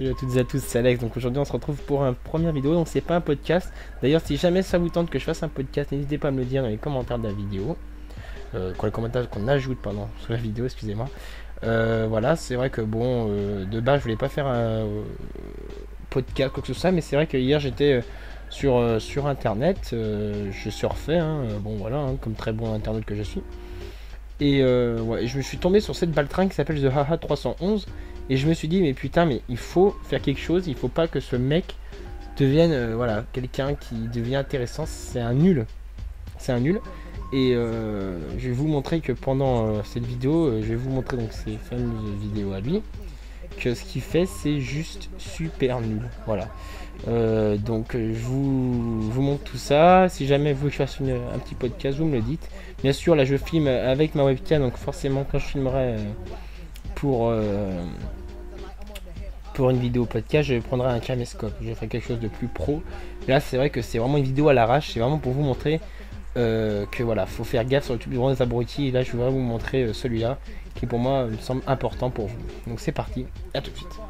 Salut à toutes et à tous, c'est Alex. Donc aujourd'hui on se retrouve pour une première vidéo. Donc c'est pas un podcast. D'ailleurs si jamais ça vous tente que je fasse un podcast, n'hésitez pas à me le dire dans les commentaires de la vidéo. Quand les commentaires qu'on ajoute pardon sur la vidéo, excusez-moi. Voilà, c'est vrai que bon, de base je voulais pas faire un podcast quoi que ce soit, mais c'est vrai que hier j'étais sur internet, je surfais, hein, bon voilà, hein, comme très bon internaute que je suis. Et ouais, je me suis tombé sur cette baltringue qui s'appelle The Haha 311. Et je me suis dit, mais putain, mais il faut faire quelque chose. Il faut pas que ce mec devienne voilà, quelqu'un qui devient intéressant. C'est un nul. C'est un nul. Et je vais vous montrer que pendant cette vidéo, je vais vous montrer donc ces fameuses vidéos à lui. Que ce qu'il fait, c'est juste super nul. Voilà. Donc je vous montre tout ça. Si jamais vous voulez que je fasse un petit podcast, vous me le dites. Bien sûr, là je filme avec ma webcam, donc forcément quand je filmerai pour une vidéo podcast, je prendrai un caméscope. Je ferai quelque chose de plus pro. Là, c'est vrai que c'est vraiment une vidéo à l'arrache. C'est vraiment pour vous montrer que voilà, faut faire gaffe sur YouTube des abrutis. Et là, je voudrais vous montrer celui-là qui pour moi me semble important pour vous. Donc c'est parti. À tout de suite.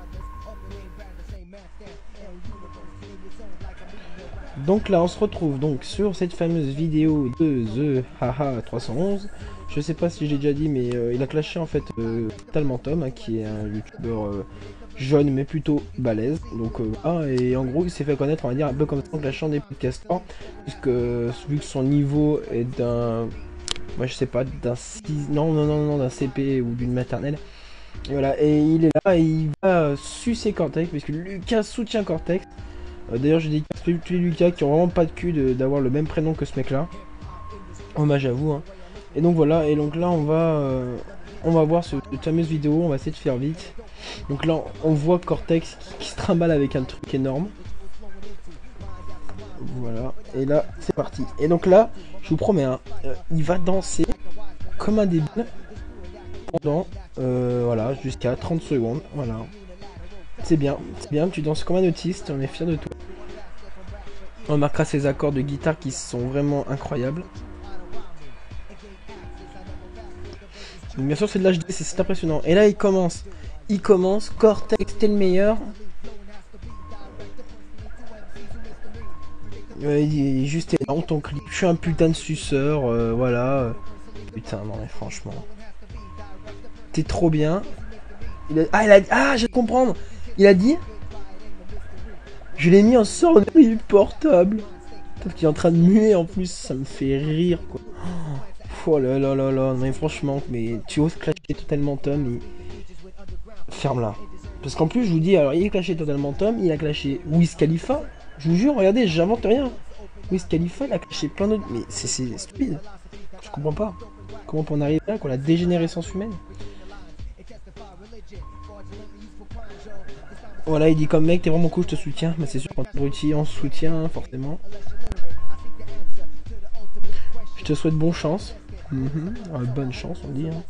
Donc là on se retrouve donc sur cette fameuse vidéo de The Haha 311. Je sais pas si j'ai déjà dit, mais il a clashé en fait Totalement Tom, hein, qui est un youtubeur jeune mais plutôt balèze. Donc et en gros il s'est fait connaître, on va dire, un peu comme ça en clashant des podcasters, puisque vu que son niveau est d'un, moi je sais pas, d'un 6, non, d'un CP ou d'une maternelle. Et voilà, et il est là et il va sucer Cortex, puisque Lucas soutient Cortex. D'ailleurs, je dis tous les Lucas qui ont vraiment pas de cul d'avoir le même prénom que ce mec là. Hommage à vous, hein. Et donc voilà, et donc là on va voir cette fameuse vidéo, on va essayer de faire vite. Donc là on voit Cortex qui se trimballe avec un truc énorme. Voilà, et là c'est parti. Et donc là, je vous promets, hein, il va danser comme un débile pendant voilà, jusqu'à 30 secondes. Voilà. C'est bien, tu danses comme un autiste, on est fiers de toi. On remarquera ces accords de guitare qui sont vraiment incroyables. Donc bien sûr c'est de l'HD, c'est impressionnant. Et là il commence, Cortex t'es le meilleur. Il est juste énorme ton clip, je suis un putain de suceur, voilà. Putain non mais franchement. T'es trop bien. Ah je vais comprendre. Il a dit, je l'ai mis en sonnerie portable. Parce qu'il est en train de muer en plus, ça me fait rire quoi. Oh là là là là, mais franchement, mais tu oses clasher Totalement Tom, ferme-la. Parce qu'en plus, je vous dis, alors il a clashé Totalement Tom, il a clashé Wiz Khalifa. Je vous jure, regardez, j'invente rien. Wiz Khalifa, il a clashé plein d'autres. Mais c'est stupide. Je comprends pas. Comment on peut en arriver là, quoi, la dégénérescence humaine. Voilà, il dit comme mec, t'es vraiment cool, je te soutiens. Mais c'est sûr, quand t'es abruti, on se soutient, forcément. Je te souhaite bonne chance. Bonne chance, on dit. Hein.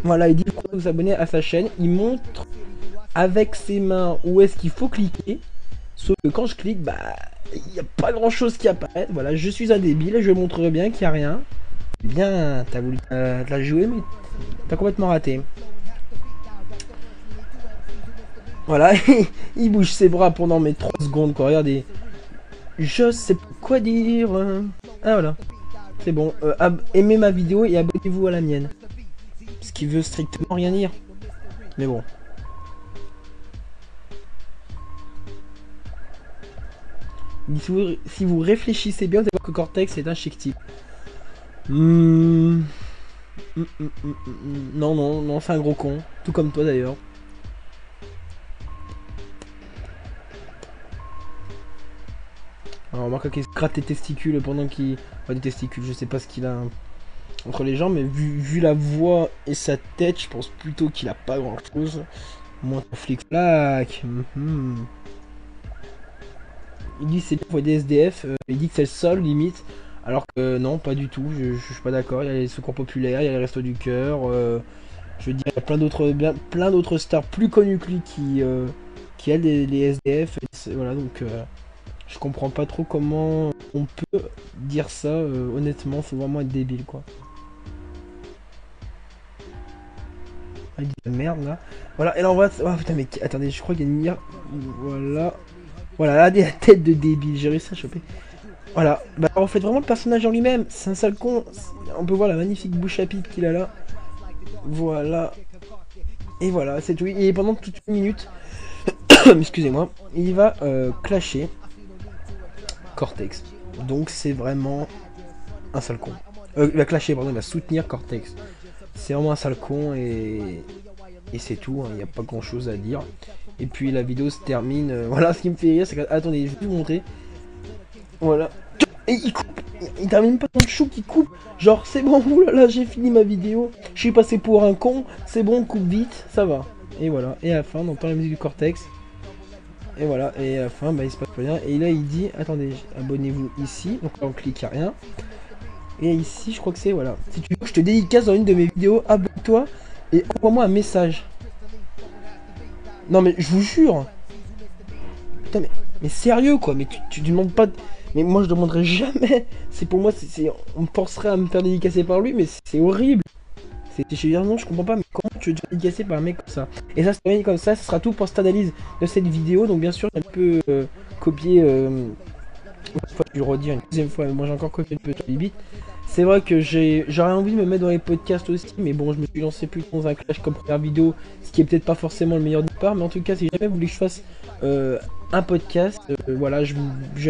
Voilà, il dit pour vous abonner à sa chaîne. Il montre avec ses mains où est-ce qu'il faut cliquer. Sauf que quand je clique, bah, il n'y a pas grand chose qui apparaît. Voilà, je suis un débile. Je montrerai bien qu'il n'y a rien. Bien, t'as voulu la jouer, mais t'as complètement raté. Voilà, il bouge ses bras pendant mes 3 secondes, quoi. Regardez. Je sais pas quoi dire. Ah voilà. C'est bon. Aimez ma vidéo et abonnez-vous à la mienne. Ce qui veut strictement rien dire. Mais bon. Si vous réfléchissez bien, vous allez voir que Cortex est un chic type. Non, c'est un gros con. Tout comme toi d'ailleurs. Alors, on remarque qu'il se gratte les testicules pendant qu'il... Pas des testicules, je sais pas ce qu'il a entre les jambes, mais vu la voix et sa tête, je pense plutôt qu'il a pas grand chose. Moins flic-flac. Il dit c'est bien pour des SDF, il dit que c'est le seul limite. Alors que non, pas du tout, je suis pas d'accord. Il y a les secours populaires, il y a les restos du cœur. Je veux dire, il y a plein d'autres stars plus connues que lui qui aident les SDF. Voilà, donc je comprends pas trop comment on peut dire ça. Honnêtement, faut vraiment être débile quoi. Ah, il dit de merde là. Voilà, et là on voit. Oh putain, mais attendez, je crois qu'il y a une mire. Voilà. Voilà, là, la tête de débile, j'ai réussi à choper. Voilà, bah en fait vraiment le personnage en lui-même, c'est un sale con. On peut voir la magnifique bouche à pipe qu'il a là. Voilà. Et voilà, c'est tout. Et pendant toute une minute, excusez-moi, il va clasher Cortex. Donc c'est vraiment un sale con. Il va clasher, pardon, il va soutenir Cortex. C'est vraiment un sale con et c'est tout, il n'y a pas grand chose à dire. Et puis la vidéo se termine. Voilà, ce qui me fait rire, c'est que. Attendez, je vais vous montrer. Voilà. Et il coupe. Il termine pas dans le chou qui coupe. Genre, c'est bon, oulala, j'ai fini ma vidéo. Je suis passé pour un con. C'est bon, coupe vite, ça va. Et voilà. Et à la fin, on entend la musique du Cortex. Et voilà. Et à la fin, bah, il se passe pas rien. Et là, il dit attendez, abonnez-vous ici. Donc là, on clique à rien. Et ici, je crois que c'est voilà. Si tu veux que je te dédicace dans une de mes vidéos, abonne-toi et envoie-moi un message. Non, mais je vous jure. Putain, mais sérieux quoi. Mais tu demandes pas. Mais moi je demanderais jamais. C'est pour moi, on me forcerait à me faire dédicacer par lui, mais c'est horrible. Je veux dire, non, je comprends pas, mais comment tu veux te faire dédicacer par un mec comme ça? Et ça se termine comme ça, ce sera tout pour cette analyse de cette vidéo. Donc bien sûr, j'ai un peu copié, une fois je vais le redire une deuxième fois, mais moi j'ai encore copié un peu sur Bibit. C'est vrai que j'aurais envie de me mettre dans les podcasts aussi, mais bon, je me suis lancé plus dans un clash comme première vidéo, ce qui est peut-être pas forcément le meilleur départ, mais en tout cas, si jamais vous voulez que je fasse un podcast, voilà, je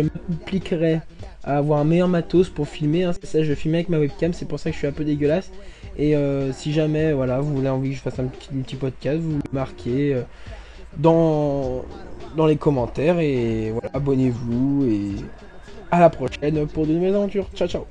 m'appliquerai à avoir un meilleur matos pour filmer, hein, c'est ça, je vais filmer avec ma webcam, c'est pour ça que je suis un peu dégueulasse. Et si jamais, voilà, vous voulez envie que je fasse un petit podcast, vous le marquez dans les commentaires, et voilà, abonnez-vous, et à la prochaine pour de nouvelles aventures. Ciao, ciao.